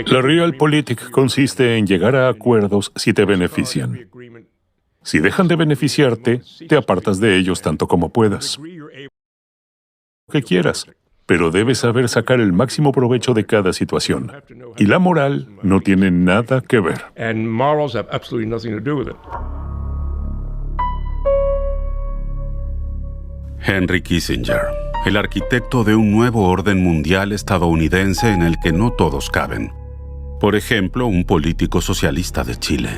La realpolitik consiste en llegar a acuerdos si te benefician. Si dejan de beneficiarte, te apartas de ellos tanto como puedas. Lo que quieras, pero debes saber sacar el máximo provecho de cada situación. Y la moral no tiene nada que ver. Henry Kissinger, el arquitecto de un nuevo orden mundial estadounidense en el que no todos caben. Por ejemplo, un político socialista de Chile.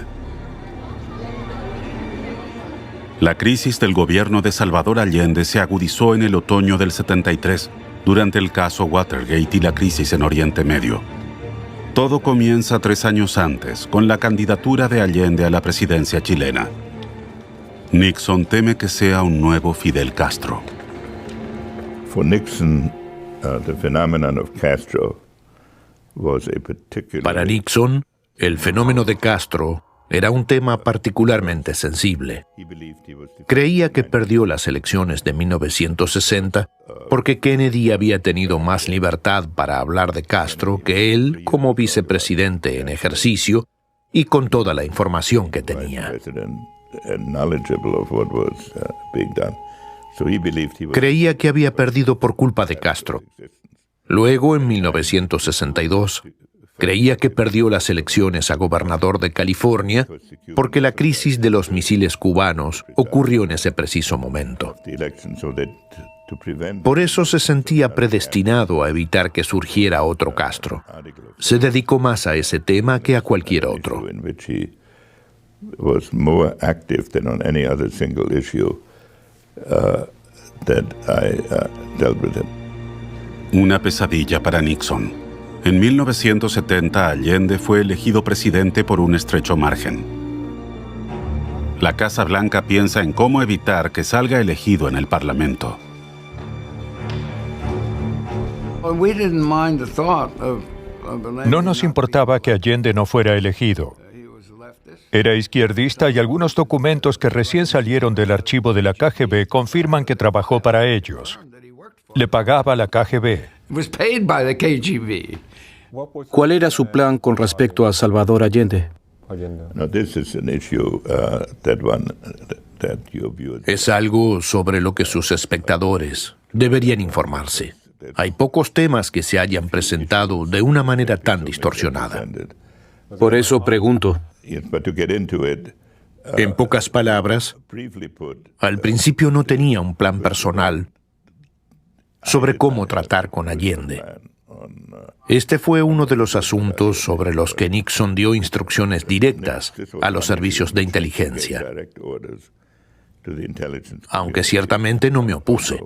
La crisis del gobierno de Salvador Allende se agudizó en el otoño del 73, durante el caso Watergate y la crisis en Oriente Medio. Todo comienza 3 años antes, con la candidatura de Allende a la presidencia chilena. Nixon teme que sea un nuevo Fidel Castro. Para Nixon, el fenómeno de Castro era un tema particularmente sensible. Creía que perdió las elecciones de 1960 porque Kennedy había tenido más libertad para hablar de Castro que él como vicepresidente en ejercicio y con toda la información que tenía. Creía que había perdido por culpa de Castro. Luego, en 1962, creía que perdió las elecciones a gobernador de California porque la crisis de los misiles cubanos ocurrió en ese preciso momento. Por eso se sentía predestinado a evitar que surgiera otro Castro. Se dedicó más a ese tema que a cualquier otro. Una pesadilla para Nixon. En 1970, Allende fue elegido presidente por un estrecho margen. La Casa Blanca piensa en cómo evitar que salga elegido en el Parlamento. No nos importaba que Allende no fuera elegido. Era izquierdista y algunos documentos que recién salieron del archivo de la KGB confirman que trabajó para ellos. Le pagaba la KGB. ¿Cuál era su plan con respecto a Salvador Allende? Es algo sobre lo que sus espectadores deberían informarse. Hay pocos temas que se hayan presentado de una manera tan distorsionada. Por eso pregunto. En pocas palabras, al principio no tenía un plan personal sobre cómo tratar con Allende. Este fue uno de los asuntos sobre los que Nixon dio instrucciones directas a los servicios de inteligencia, aunque ciertamente no me opuse.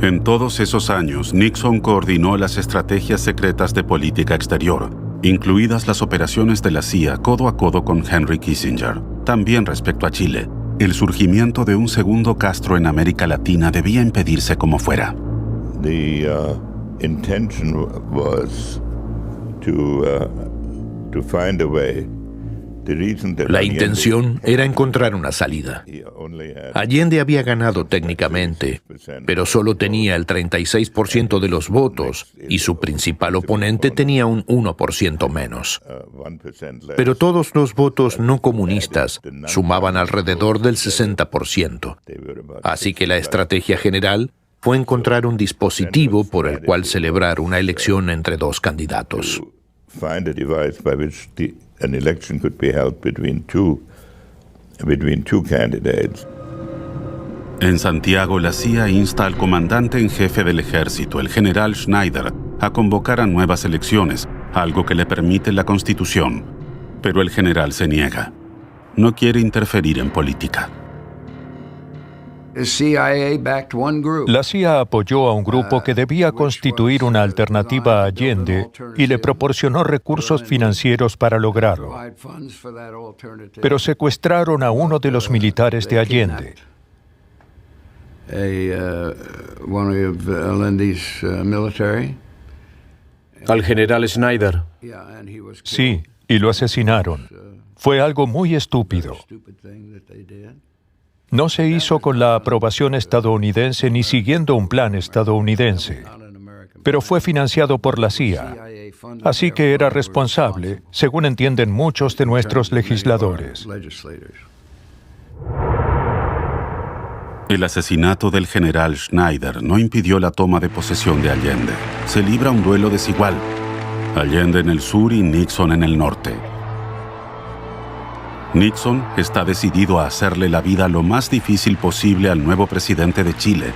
En todos esos años, Nixon coordinó las estrategias secretas de política exterior, incluidas las operaciones de la CIA codo a codo con Henry Kissinger. También respecto a Chile, el surgimiento de un segundo Castro en América Latina debía impedirse como fuera. La intención era encontrar una salida. Allende había ganado técnicamente, pero solo tenía el 36% de los votos y su principal oponente tenía un 1% menos. Pero todos los votos no comunistas sumaban alrededor del 60%. Así que la estrategia general fue encontrar un dispositivo por el cual celebrar una elección entre dos candidatos. An election could be held between two candidates. En Santiago, la CIA insta al comandante en jefe del ejército, el general Schneider, a convocar a nuevas elecciones, algo que le permite la Constitución. Pero el general se niega. No quiere interferir en política. La CIA apoyó a un grupo que debía constituir una alternativa a Allende y le proporcionó recursos financieros para lograrlo. Pero secuestraron a uno de los militares de Allende. Al general Schneider. Sí, y lo asesinaron. Fue algo muy estúpido. no se hizo con la aprobación estadounidense ni siguiendo un plan estadounidense, pero fue financiado por la CIA, así que era responsable, según entienden muchos de nuestros legisladores. El asesinato del general Schneider no impidió la toma de posesión de Allende. Se libra un duelo desigual. Allende en el sur y Nixon en el norte. Nixon está decidido a hacerle la vida lo más difícil posible al nuevo presidente de Chile,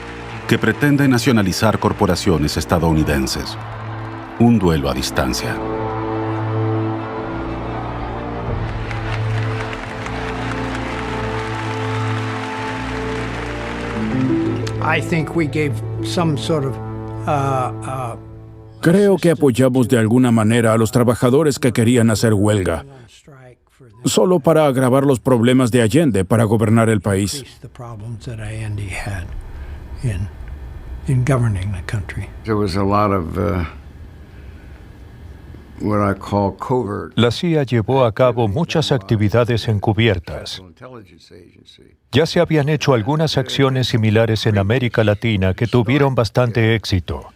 que pretende nacionalizar corporaciones estadounidenses. Un duelo a distancia. Creo que apoyamos de alguna manera a los trabajadores que querían hacer huelga, solo para agravar los problemas de Allende para gobernar el país. La CIA llevó a cabo muchas actividades encubiertas. Ya se habían hecho algunas acciones similares en América Latina que tuvieron bastante éxito.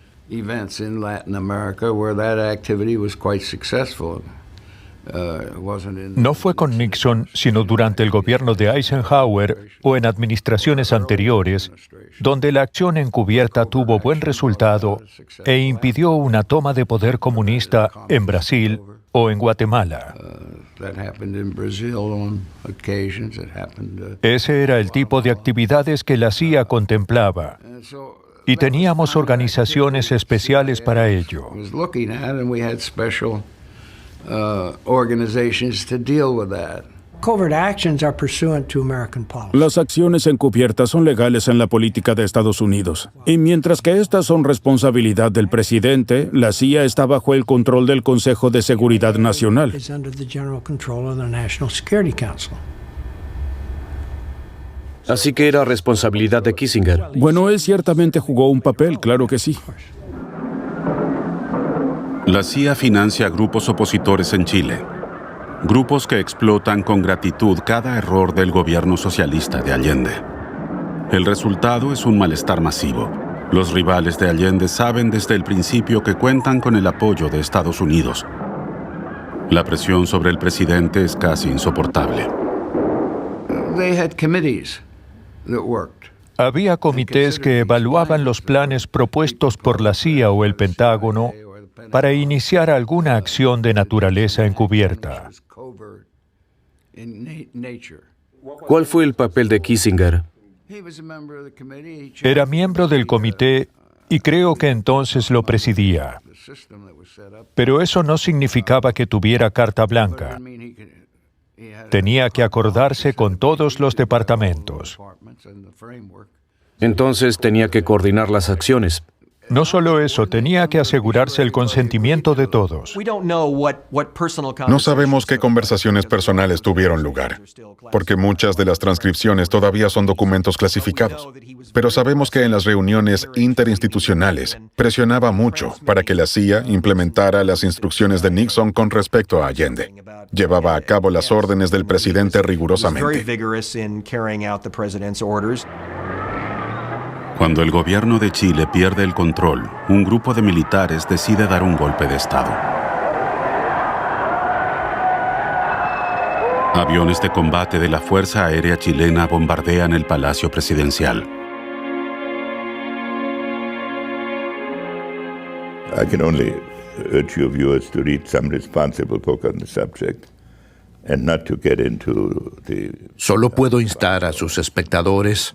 No fue con Nixon, sino durante el gobierno de Eisenhower o en administraciones anteriores, donde la acción encubierta tuvo buen resultado e impidió una toma de poder comunista en Brasil o en Guatemala. Ese era el tipo de actividades que la CIA contemplaba, y teníamos organizaciones especiales para ello. Las acciones encubiertas son legales en la política de Estados Unidos. Y mientras que estas son responsabilidad del presidente, la CIA está bajo el control del Consejo de Seguridad Nacional. Así que era responsabilidad de Kissinger. Bueno, él ciertamente jugó un papel, claro que sí. La CIA financia grupos opositores en Chile. Grupos que explotan con gratitud cada error del gobierno socialista de Allende. El resultado es un malestar masivo. Los rivales de Allende saben desde el principio que cuentan con el apoyo de Estados Unidos. La presión sobre el presidente es casi insoportable. Había comités que evaluaban los planes propuestos por la CIA o el Pentágono para iniciar alguna acción de naturaleza encubierta. ¿Cuál fue el papel de Kissinger? Era miembro del comité y creo que entonces lo presidía. Pero eso no significaba que tuviera carta blanca. Tenía que acordarse con todos los departamentos. Entonces tenía que coordinar las acciones. No solo eso, tenía que asegurarse el consentimiento de todos. No sabemos qué conversaciones personales tuvieron lugar, porque muchas de las transcripciones todavía son documentos clasificados. Pero sabemos que en las reuniones interinstitucionales presionaba mucho para que la CIA implementara las instrucciones de Nixon con respecto a Allende. Llevaba a cabo las órdenes del presidente rigurosamente. Cuando el gobierno de Chile pierde el control, un grupo de militares decide dar un golpe de Estado. Aviones de combate de la Fuerza Aérea Chilena bombardean el Palacio Presidencial. I can only urge your viewers to read some responsible book on the subject and not to get into the... Solo puedo instar a sus espectadores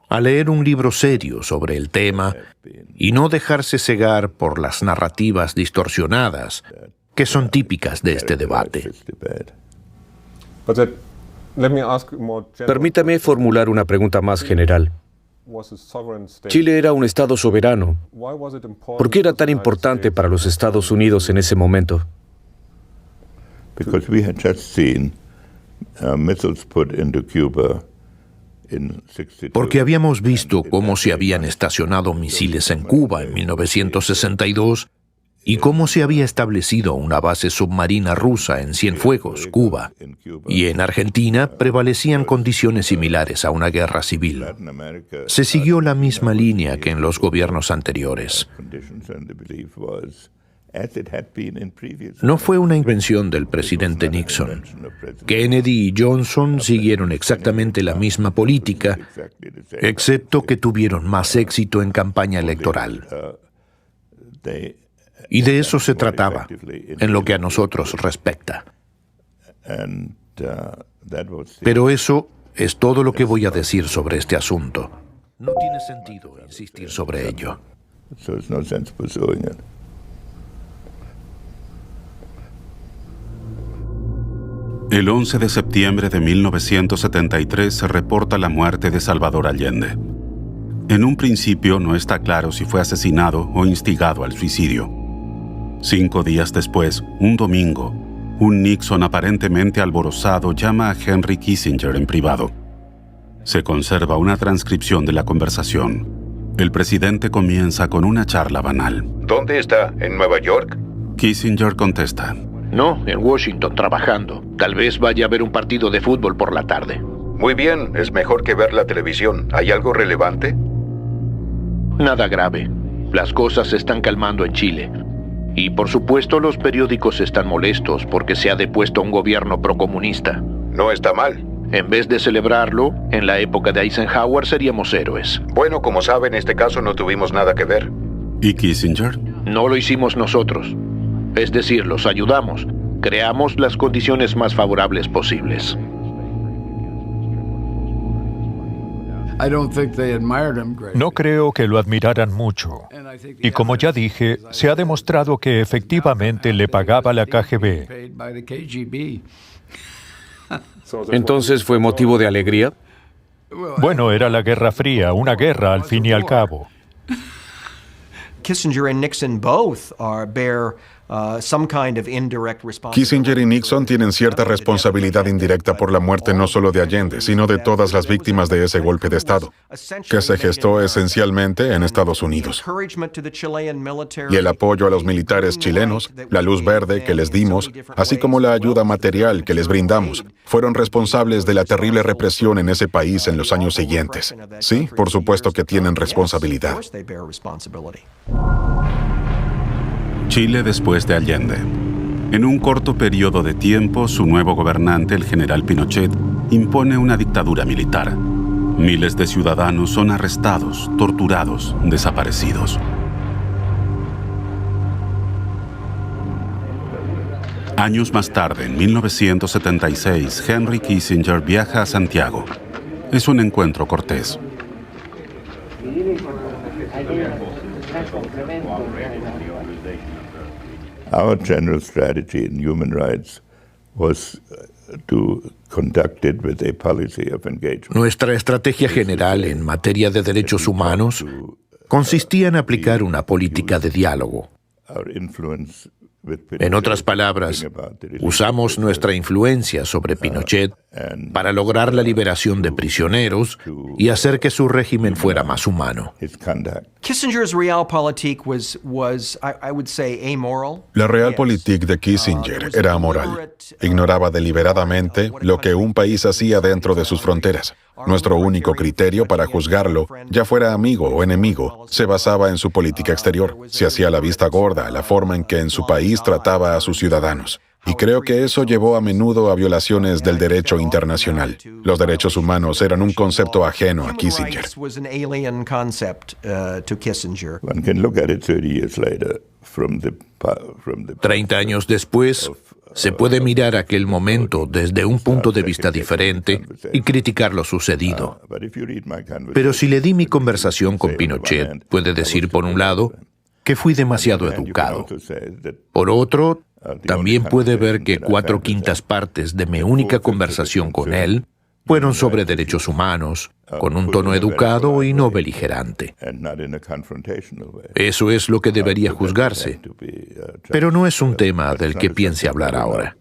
a leer un libro serio sobre el tema y no dejarse cegar por las narrativas distorsionadas que son típicas de este debate. Permítame formular una pregunta más general. Chile era un estado soberano. ¿Por qué era tan importante para los Estados Unidos en ese momento? Because we had just seen missiles put into Cuba. Porque habíamos visto cómo se habían estacionado misiles en Cuba en 1962 y cómo se había establecido una base submarina rusa en Cienfuegos, Cuba, y en Argentina prevalecían condiciones similares a una guerra civil. Se siguió la misma línea que en los gobiernos anteriores. No fue una invención del presidente Nixon. Kennedy y Johnson siguieron exactamente la misma política, excepto que tuvieron más éxito en campaña electoral. Y de eso se trataba, en lo que a nosotros respecta. Pero eso es todo lo que voy a decir sobre este asunto. No tiene sentido insistir sobre ello. El 11 de septiembre de 1973 se reporta la muerte de Salvador Allende. En un principio no está claro si fue asesinado o instigado al suicidio. 5 días después, un domingo, un Nixon aparentemente alborozado llama a Henry Kissinger en privado. Se conserva una transcripción de la conversación. El presidente comienza con una charla banal. ¿Dónde está? ¿En Nueva York? Kissinger contesta. No, en Washington, trabajando. Tal vez vaya a ver un partido de fútbol por la tarde. Muy bien, es mejor que ver la televisión. ¿Hay algo relevante? Nada grave. Las cosas se están calmando en Chile. Y por supuesto los periódicos están molestos porque se ha depuesto a un gobierno procomunista. No está mal. En vez de celebrarlo, en la época de Eisenhower seríamos héroes. Bueno, como sabe, en este caso no tuvimos nada que ver. ¿Y Kissinger? No lo hicimos nosotros. Es decir, los ayudamos. Creamos las condiciones más favorables posibles. No creo que lo admiraran mucho. Y como ya dije, se ha demostrado que efectivamente le pagaba la KGB. ¿Entonces fue motivo de alegría? Bueno, era la Guerra Fría, una guerra al fin y al cabo. Kissinger and Nixon both bear Kissinger y Nixon tienen cierta responsabilidad indirecta por la muerte no solo de Allende, sino de todas las víctimas de ese golpe de Estado, que se gestó esencialmente en Estados Unidos. Y el apoyo a los militares chilenos, la luz verde que les dimos, así como la ayuda material que les brindamos, fueron responsables de la terrible represión en ese país en los años siguientes. Sí, por supuesto que tienen responsabilidad. Chile después de Allende. En un corto periodo de tiempo, su nuevo gobernante, el general Pinochet, impone una dictadura militar. Miles de ciudadanos son arrestados, torturados, desaparecidos. Años más tarde, en 1976, Henry Kissinger viaja a Santiago. Es un encuentro cortés. Our general strategy in human rights was to conduct it with a policy of engagement. Nuestra estrategia general en materia de derechos humanos consistía en aplicar una política de diálogo. En otras palabras, usamos nuestra influencia sobre Pinochet para lograr la liberación de prisioneros y hacer que su régimen fuera más humano. Kissinger's realpolitik was I would say amoral. La realpolitik de Kissinger era amoral. Ignoraba deliberadamente lo que un país hacía dentro de sus fronteras. Nuestro único criterio para juzgarlo, ya fuera amigo o enemigo, se basaba en su política exterior. Se hacía la vista gorda, la forma en que en su país trataba a sus ciudadanos. Y creo que eso llevó a menudo a violaciones del derecho internacional. Los derechos humanos eran un concepto ajeno a Kissinger. 30 años después, se puede mirar aquel momento desde un punto de vista diferente y criticar lo sucedido. Pero si le di mi conversación con Pinochet, puede decir, por un lado, que fui demasiado educado. Por otro, también puede ver que 4/5 partes de mi única conversación con él fueron sobre derechos humanos, con un tono educado y no beligerante. Eso es lo que debería juzgarse, pero no es un tema del que piense hablar ahora.